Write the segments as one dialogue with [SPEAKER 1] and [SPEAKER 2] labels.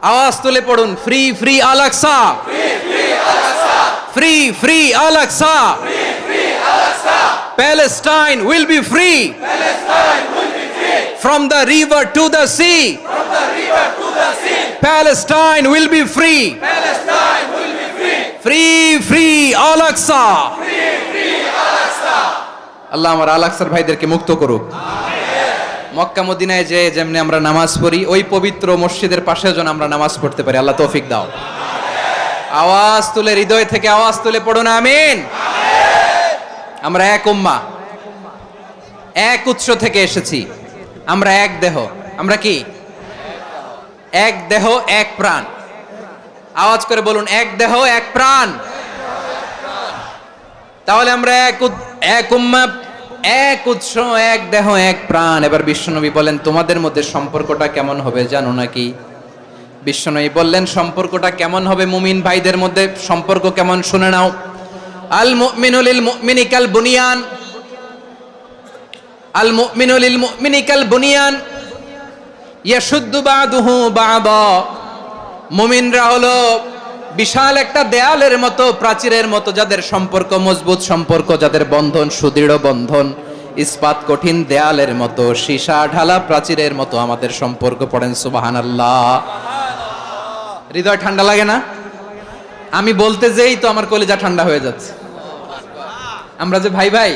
[SPEAKER 1] আওয়াজ তুলে পড়ুন, free free Al Aqsa, free free Al Aqsa, Palestine will be free from the river to the sea. Palestine will be free. Free free Al Aqsa. আল্লাহ আমার আল আকসার ভাইদেরকে মুক্ত করুক। মক্কা মদিনায় যে যেমনি আমরা নামাজ পড়ি, ওই পবিত্র মসজিদের পাশে যেন আমরা নামাজ পড়তে পারি। আল্লাহ তৌফিক দাও। আওয়াজ তুলে, হৃদয় থেকে আওয়াজ তুলে পড়ুন আমিন। আমরা এক উম্মাহ, এক উৎস থেকে এসেছি। আমরা এক দেহ। আমরা কি? এক দেহ এক প্রাণ। আওয়াজ করে বলুন, এক দেহ এক প্রাণ। তাহলে আমরা এক উম্মাহ, এক উৎস, এক দেহ এক প্রাণ। এবার বিশ্বনবী বলেন, তোমাদের মধ্যে সম্পর্কটা কেমন হবে জানো নাকি? বিশ্বনবী বললেন, সম্পর্কটা কেমন হবে মুমিন ভাইদের মধ্যে? সম্পর্ক কেমন শুনে নাও। আল মুমিনু লিল মুমিনি কাল বুনিয়ান, আল মুমিনু লিল মুমিনি কাল বুনিয়ান ইয়াশুদ্দু বাদুহু বাদা। মুমিনরা হলো বিশাল একটা দেয়ালের মতো, প্রাচীরের মতো, যাদের সম্পর্ক মজবুত সম্পর্ক, যাদের বন্ধন সুদৃঢ় বন্ধন, ইস্পাত কঠিন দেয়ালের মতো, সীসা ঢালা প্রাচীরের মতো আমাদের সম্পর্ক। পড়েন সুবহানাল্লাহ। হৃদয় ঠান্ডা লাগে না? আমি বলতে যেই তো আমার কলিজা ঠান্ডা হয়ে যাচ্ছে। আমরা যে ভাই ভাই,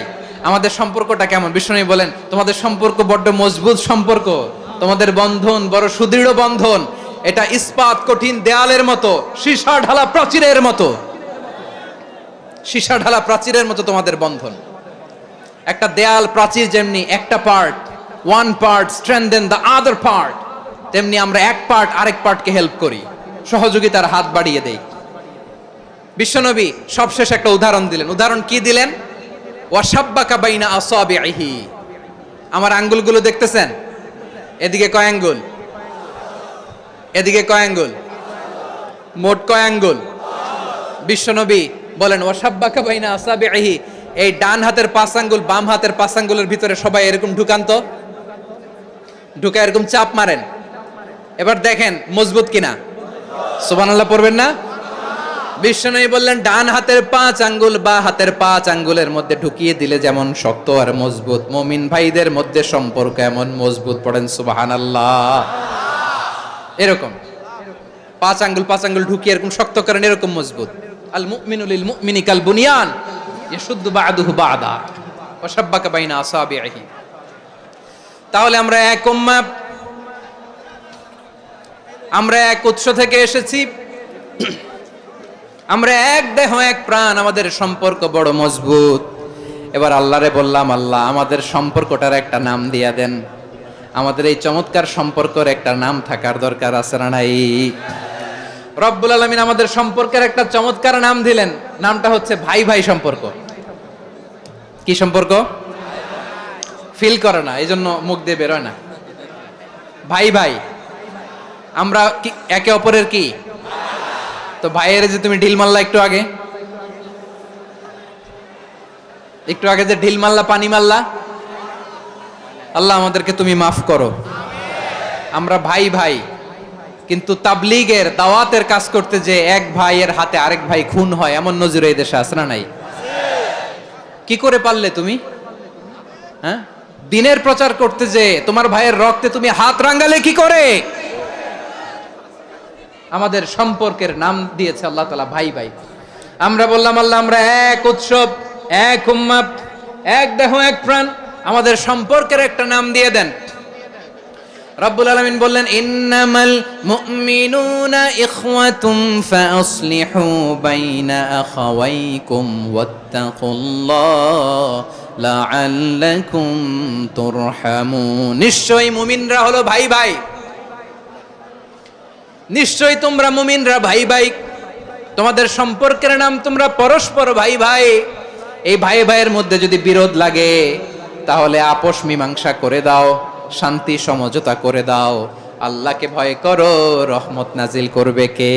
[SPEAKER 1] আমাদের সম্পর্কটা কেমন? বিষ্ণু বলেন, তোমাদের সম্পর্ক বড্ড মজবুত সম্পর্ক, তোমাদের বন্ধন বড় সুদৃঢ় বন্ধন, এটা ইস্পাত কঠিন দেয়ালের মতো, সীসা ঢালা প্রাচীরের মতো, সীসা ঢালা প্রাচীরের মতো তোমাদের বন্ধন। একটা দেয়াল প্রাচীর যেমনি একটা part, one part strengthen the other part, তেমনি আমরা এক পার্ট আরেক পার্টকে হেল্প করি, সহযোগিতার হাত বাড়িয়ে দেই। বিশ্বনবী সবশেষ একটা উদাহরণ দিলেন। উদাহরণ কি দিলেন? ওয়াসাব্বাকা বাইনা আসাবিহি। আমার আঙ্গুলগুলো দেখতেছেন? এদিকে কয় আঙ্গুল, এদিকে কয় আঙ্গুল, মোট কয় আঙ্গুল? বিশ্বনবী বলেন, ওয়াসাব্বাকা বাইনা আসাবিহি। এই ডান হাতের 5 আঙ্গুল বাম হাতের 5 আঙ্গুলের ভিতরে সবাই এরকম ঢুকান তো, ঢুকা এরকম চাপ মারেন। এবার দেখেন মজবুত কিনা। সুবহানাল্লাহ পড়বেন না? বিশ্বনবী বললেন, ডান হাতের 5 আঙ্গুল বা হাতের 5 আঙ্গুলের মধ্যে ঢুকিয়ে দিলে যেমন শক্ত আর মজবুত, মুমিন ভাইদের মধ্যে সম্পর্ক এমন মজবুত। পড়েন সুবহানাল্লাহ। এরকম 5 আঙ্গুল ঢুকিয়ে এরকম শক্ত করেন, এরকম মজবুত। আল মুমিনু লিল মুমিনি কাল বুনিয়ান ইয়াশুদ্দু বাদুহু বাদা ওয়া শাব্বাকা বাইনা আসাবিহি। তাহলে আমরা এক উম্মাহ, আমরা এক উৎস থেকে এসেছি, আমরা এক দেহ এক প্রাণ, আমাদের সম্পর্ক বড় মজবুত। এবার আল্লাহরে বললাম, আল্লাহ আমাদের সম্পর্কটার একটা নাম দিয়া দেন। আমাদের এই চমৎকার সম্পর্কের একটা নাম থাকার দরকার আছে না নাই? রব্বুল আলামিন আমাদের সম্পর্কের একটা চমৎকার নাম দিলেন। নামটা হচ্ছে ভাই ভাই সম্পর্ক। কি সম্পর্ক? ফিল করে না, এই জন্য মুখ দিয়ে বেরোয় না। ভাই ভাই, আমরা একে অপরের কি? তো ভাইয়ের যে তুমি ঢিল মারলা একটু আগে, একটু আগে যে ঢিল মারলা, পানি মারলা, আল্লাহ আমাদেরকে তুমি মাফ করো। আমরা ভাই ভাই, কিন্তু তাবলীগের দাওয়াতের কাজ করতে যে এক ভাইয়ের হাতে আরেক ভাই খুন হয়, এমন নজির এই দেশে আছে না নাই? কি করে পারলে তুমি? হ্যাঁ, দিনের প্রচার করতে যে তোমার ভাইয়ের রক্তে তুমি হাত রাঙ্গালে কি করে? আমাদের সম্পর্কের নাম দিয়েছে আল্লাহ তাআলা ভাই ভাই। আমরা বললাম, আল্লাহ আমরা এক উৎসব, এক উম্মাহ, এক দেহ এক প্রাণ, আমাদের সম্পর্কের একটা নাম দিয়ে দেন। রব্বুল আলামিন বললেন, ইন্নামাল মুমিনুনা ইখওয়াতুম ফাসলিহু বাইনা আখাওয়াইকুম ওয়াত্তাকুল্লাহ লাআল্লাকুম তুরহামুন। নিশ্চয়ই মুমিনরা হলো ভাই ভাই, নিশ্চয়ই তোমরা মুমিনরা ভাই ভাই, তোমাদের সম্পর্কের নাম তোমরা পরস্পর ভাই ভাই। এই ভাই ভাইয়ের মধ্যে যদি বিরোধ লাগে তাহলে আপোষ মীমাংসা করে দাও, শান্তি সমঝোতা করে দাও। আল্লাহকে ভয় করো, রহমত নাজিল করবে কে?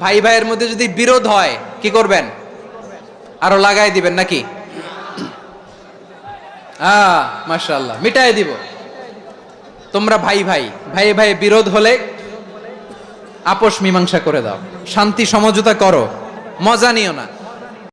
[SPEAKER 1] ভাই ভাইয়ের মধ্যে যদি বিরোধ হয় কি করবেন? আরো লাগাই দিবেন নাকি? মাশাআল্লাহ, মিটাই দিব। তোমরা ভাই ভাই, ভাই ভাই বিরোধ হলে আপোষ মীমাংসা করে দাও, শান্তি সমঝোতা করো, মজা নিও না।